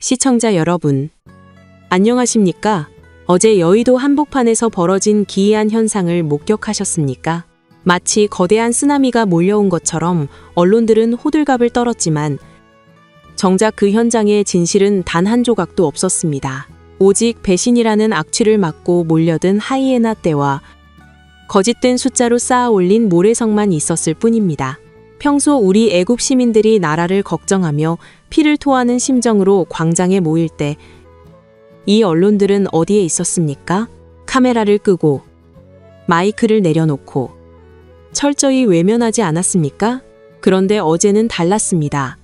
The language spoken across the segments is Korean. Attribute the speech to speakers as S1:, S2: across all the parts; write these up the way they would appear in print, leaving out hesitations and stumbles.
S1: 시청자 여러분, 안녕하십니까? 어제 여의도 한복판에서 벌어진 기이한 현상을 목격하셨습니까? 마치 거대한 쓰나미가 몰려온 것처럼 언론들은 호들갑을 떨었지만 정작 그 현장의 진실은 단 한 조각도 없었습니다. 오직 배신이라는 악취를 맡고 몰려든 하이에나 떼와 거짓된 숫자로 쌓아 올린 모래성만 있었을 뿐입니다. 평소 우리 애국 시민들이 나라를 걱정하며 피를 토하는 심정으로 광장에 모일 때 이 언론들은 어디에 있었습니까? 카메라를 끄고 마이크를 내려놓고 철저히 외면하지 않았습니까? 그런데 어제는 달랐습니다.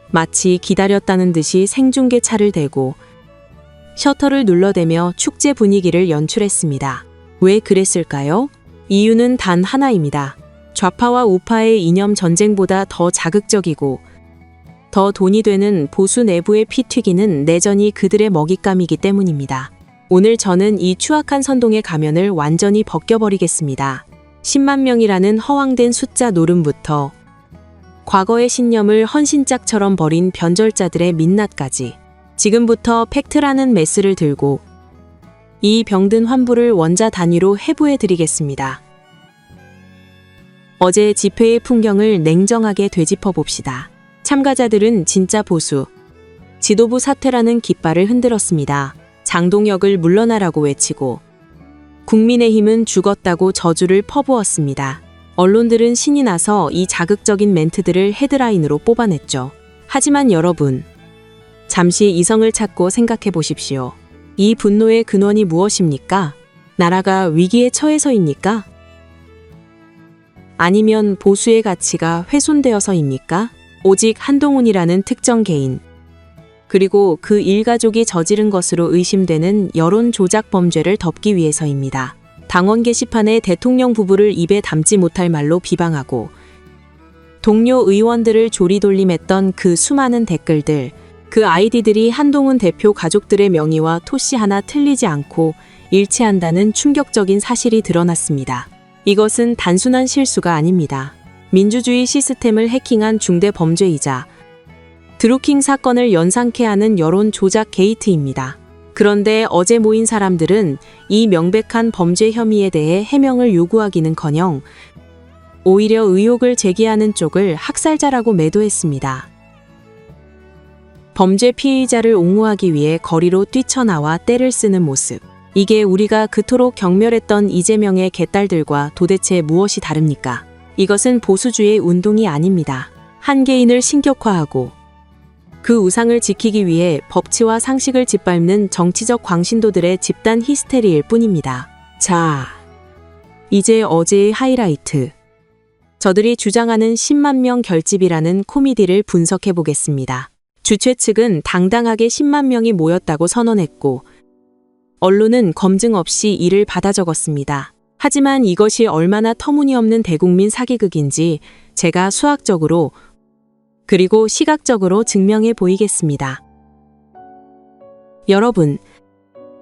S1: 마치 기다렸다는 듯이 생중계차를 대고 셔터를 눌러대며 축제 분위기를 연출했습니다. 왜 그랬을까요? 이유는 단 하나입니다. 좌파와 우파의 이념 전쟁보다 더 자극적이고 더 돈이 되는 보수 내부의 피 튀기는 내전이 그들의 먹잇감이기 때문입니다. 오늘 저는 이 추악한 선동의 가면을 완전히 벗겨버리겠습니다. 10만 명이라는 허황된 숫자 노름부터 과거의 신념을 헌신짝처럼 버린 변절자들의 민낯까지 지금부터 팩트라는 메스를 들고 이 병든 환부를 원자 단위로 해부해 드리겠습니다. 어제 집회의 풍경을 냉정하게 되짚어 봅시다. 참가자들은 진짜 보수, 지도부 사퇴라는 깃발을 흔들었습니다. 장동혁을 물러나라고 외치고 국민의힘은 죽었다고 저주를 퍼부었습니다. 언론들은 신이 나서 이 자극적인 멘트들을 헤드라인으로 뽑아냈죠. 하지만 여러분, 잠시 이성을 찾고 생각해 보십시오. 이 분노의 근원이 무엇입니까? 나라가 위기에 처해서입니까? 아니면 보수의 가치가 훼손되어서입니까? 오직 한동훈이라는 특정 개인, 그리고 그 일가족이 저지른 것으로 의심되는 여론 조작 범죄를 덮기 위해서입니다. 당원 게시판에 대통령 부부를 입에 담지 못할 말로 비방하고 동료 의원들을 조리돌림했던 그 수많은 댓글들, 그 아이디들이 한동훈 대표 가족들의 명의와 토씨 하나 틀리지 않고 일치한다는 충격적인 사실이 드러났습니다. 이것은 단순한 실수가 아닙니다. 민주주의 시스템을 해킹한 중대 범죄이자 드루킹 사건을 연상케 하는 여론 조작 게이트입니다. 그런데 어제 모인 사람들은 이 명백한 범죄 혐의에 대해 해명을 요구하기는커녕 오히려 의혹을 제기하는 쪽을 학살자라고 매도했습니다. 범죄 피의자를 옹호하기 위해 거리로 뛰쳐나와 떼를 쓰는 모습. 이게 우리가 그토록 경멸했던 이재명의 개딸들과 도대체 무엇이 다릅니까? 이것은 보수주의 운동이 아닙니다. 한 개인을 신격화하고 그 우상을 지키기 위해 법치와 상식을 짓밟는 정치적 광신도들의 집단 히스테리일 뿐입니다. 자, 이제 어제의 하이라이트. 저들이 주장하는 10만 명 결집이라는 코미디를 분석해 보겠습니다. 주최 측은 당당하게 10만 명이 모였다고 선언했고 언론은 검증 없이 이를 받아 적었습니다. 하지만 이것이 얼마나 터무니없는 대국민 사기극인지 제가 수학적으로 그리고 시각적으로 증명해 보이겠습니다. 여러분,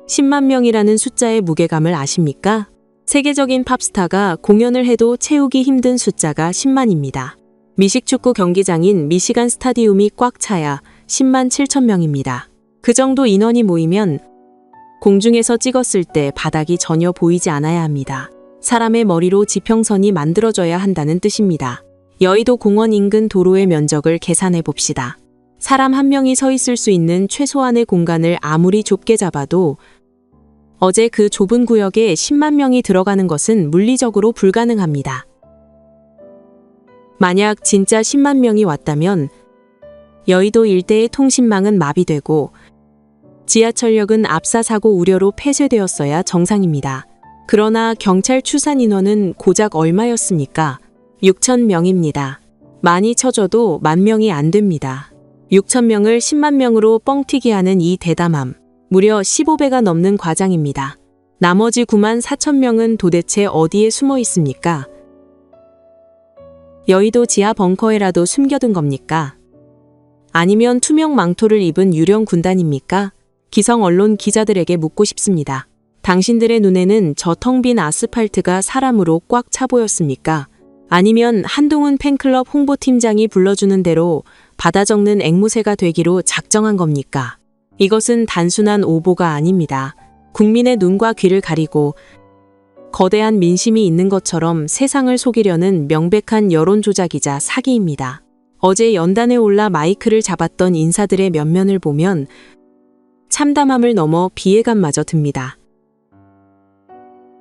S1: 10만 명이라는 숫자의 무게감을 아십니까? 세계적인 팝스타가 공연을 해도 채우기 힘든 숫자가 10만입니다. 미식축구 경기장인 미시간 스타디움이 꽉 차야 10만 7천 명입니다. 그 정도 인원이 모이면 공중에서 찍었을 때 바닥이 전혀 보이지 않아야 합니다. 사람의 머리로 지평선이 만들어져야 한다는 뜻입니다. 여의도 공원 인근 도로의 면적을 계산해 봅시다. 사람 한 명이 서 있을 수 있는 최소한의 공간을 아무리 좁게 잡아도 어제 그 좁은 구역에 10만 명이 들어가는 것은 물리적으로 불가능합니다. 만약 진짜 10만 명이 왔다면 여의도 일대의 통신망은 마비되고 지하철역은 압사사고 우려로 폐쇄되었어야 정상입니다. 그러나 경찰 추산 인원은 고작 얼마였습니까? 6천 명입니다. 많이 쳐줘도 10,000명이 안 됩니다. 6천 명을 10만 명으로 뻥튀기 하는 이 대담함, 무려 15배가 넘는 과장입니다. 나머지 9만 4천 명은 도대체 어디에 숨어 있습니까? 여의도 지하 벙커에라도 숨겨둔 겁니까? 아니면 투명 망토를 입은 유령 군단입니까? 기성 언론 기자들에게 묻고 싶습니다. 당신들의 눈에는 저 텅 빈 아스팔트가 사람으로 꽉 차 보였습니까? 아니면 한동훈 팬클럽 홍보팀장이 불러주는 대로 받아 적는 앵무새가 되기로 작정한 겁니까? 이것은 단순한 오보가 아닙니다. 국민의 눈과 귀를 가리고 거대한 민심이 있는 것처럼 세상을 속이려는 명백한 여론 조작이자 사기입니다. 어제 연단에 올라 마이크를 잡았던 인사들의 면면을 보면 참담함을 넘어 비애감마저 듭니다.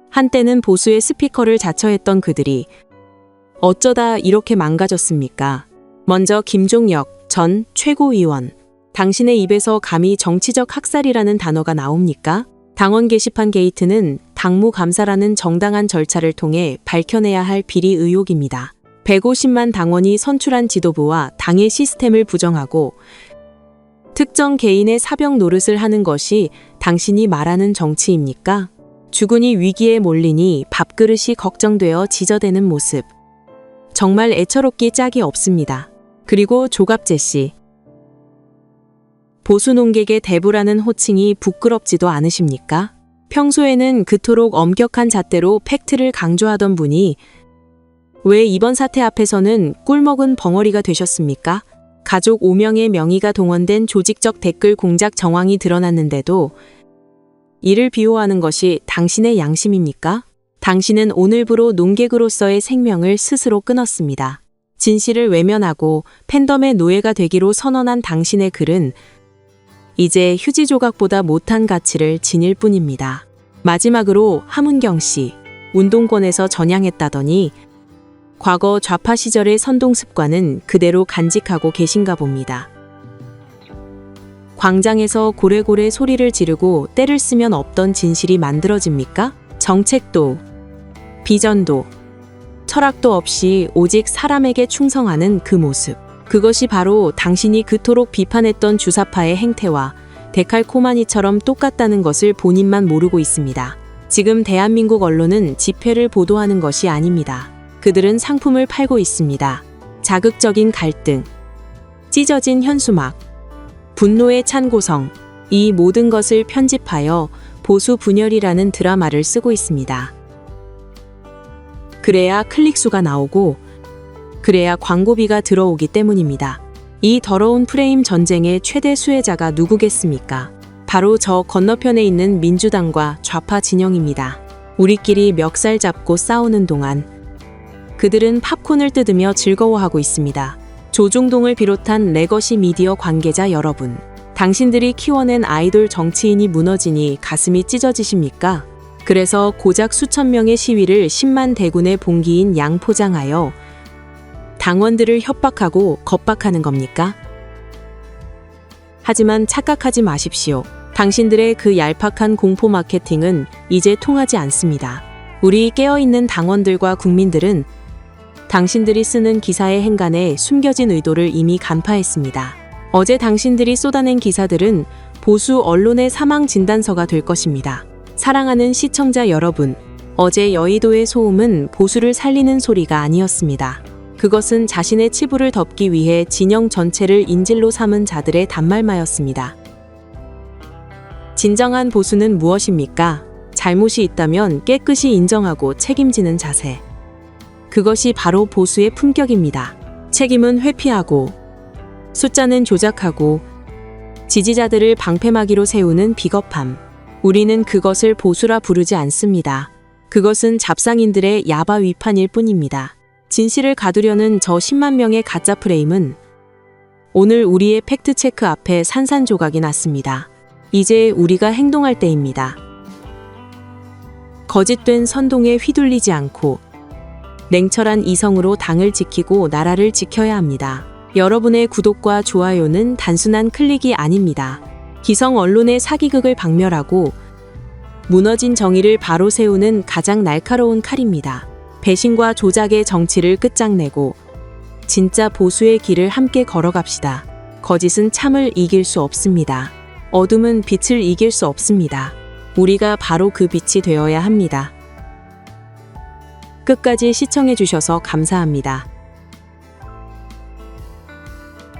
S1: 한때는 보수의 스피커를 자처했던 그들이 어쩌다 이렇게 망가졌습니까? 먼저 김종혁 전 최고위원. 당신의 입에서 감히 정치적 학살이라는 단어가 나옵니까? 당원 게시판 게이트는 당무감사라는 정당한 절차를 통해 밝혀내야 할 비리 의혹입니다. 150만 당원이 선출한 지도부와 당의 시스템을 부정하고 특정 개인의 사병 노릇을 하는 것이 당신이 말하는 정치입니까? 주군이 위기에 몰리니 밥그릇이 걱정되어 지저대는 모습. 정말 애처롭기 짝이 없습니다. 그리고 조갑재 씨. 보수 농객의 대부라는 호칭이 부끄럽지도 않으십니까? 평소에는 그토록 엄격한 잣대로 팩트를 강조하던 분이 왜 이번 사태 앞에서는 꿀먹은 벙어리가 되셨습니까? 가족 5명의 명의가 동원된 조직적 댓글 공작 정황이 드러났는데도 이를 비호하는 것이 당신의 양심입니까? 당신은 오늘부로 농객으로서의 생명을 스스로 끊었습니다. 진실을 외면하고 팬덤의 노예가 되기로 선언한 당신의 글은 이제 휴지 조각보다 못한 가치를 지닐 뿐입니다. 마지막으로 함은경 씨, 운동권에서 전향했다더니 과거 좌파 시절의 선동 습관은 그대로 간직하고 계신가 봅니다. 광장에서 고래고래 소리를 지르고 때를 쓰면 없던 진실이 만들어집니까? 정책도, 비전도, 철학도 없이 오직 사람에게 충성하는 그 모습. 그것이 바로 당신이 그토록 비판했던 주사파의 행태와 데칼코마니처럼 똑같다는 것을 본인만 모르고 있습니다. 지금 대한민국 언론은 집회를 보도하는 것이 아닙니다. 그들은 상품을 팔고 있습니다. 자극적인 갈등, 찢어진 현수막, 분노의 찬 고성, 이 모든 것을 편집하여 보수 분열이라는 드라마를 쓰고 있습니다. 그래야 클릭수가 나오고 그래야 광고비가 들어오기 때문입니다. 이 더러운 프레임 전쟁의 최대 수혜자가 누구겠습니까? 바로 저 건너편에 있는 민주당과 좌파 진영입니다. 우리끼리 멱살 잡고 싸우는 동안 그들은 팝콘을 뜯으며 즐거워하고 있습니다. 조중동을 비롯한 레거시 미디어 관계자 여러분, 당신들이 키워낸 아이돌 정치인이 무너지니 가슴이 찢어지십니까? 그래서 고작 수천 명의 시위를 10만 대군의 봉기인 양포장하여 당원들을 협박하고 겁박하는 겁니까? 하지만 착각하지 마십시오. 당신들의 그 얄팍한 공포 마케팅은 이제 통하지 않습니다. 우리 깨어있는 당원들과 국민들은 당신들이 쓰는 기사의 행간에 숨겨진 의도를 이미 간파했습니다. 어제 당신들이 쏟아낸 기사들은 보수 언론의 사망 진단서가 될 것입니다. 사랑하는 시청자 여러분, 어제 여의도의 소음은 보수를 살리는 소리가 아니었습니다. 그것은 자신의 치부를 덮기 위해 진영 전체를 인질로 삼은 자들의 단말마였습니다. 진정한 보수는 무엇입니까? 잘못이 있다면 깨끗이 인정하고 책임지는 자세. 그것이 바로 보수의 품격입니다. 책임은 회피하고, 숫자는 조작하고, 지지자들을 방패막이로 세우는 비겁함. 우리는 그것을 보수라 부르지 않습니다. 그것은 잡상인들의 야바 위판일 뿐입니다. 진실을 가두려는 저 10만 명의 가짜 프레임은 오늘 우리의 팩트체크 앞에 산산조각이 났습니다. 이제 우리가 행동할 때입니다. 거짓된 선동에 휘둘리지 않고 냉철한 이성으로 당을 지키고 나라를 지켜야 합니다. 여러분의 구독과 좋아요는 단순한 클릭이 아닙니다. 기성 언론의 사기극을 박멸하고 무너진 정의를 바로 세우는 가장 날카로운 칼입니다. 배신과 조작의 정치를 끝장내고 진짜 보수의 길을 함께 걸어갑시다. 거짓은 참을 이길 수 없습니다. 어둠은 빛을 이길 수 없습니다. 우리가 바로 그 빛이 되어야 합니다. 끝까지 시청해 주셔서 감사합니다.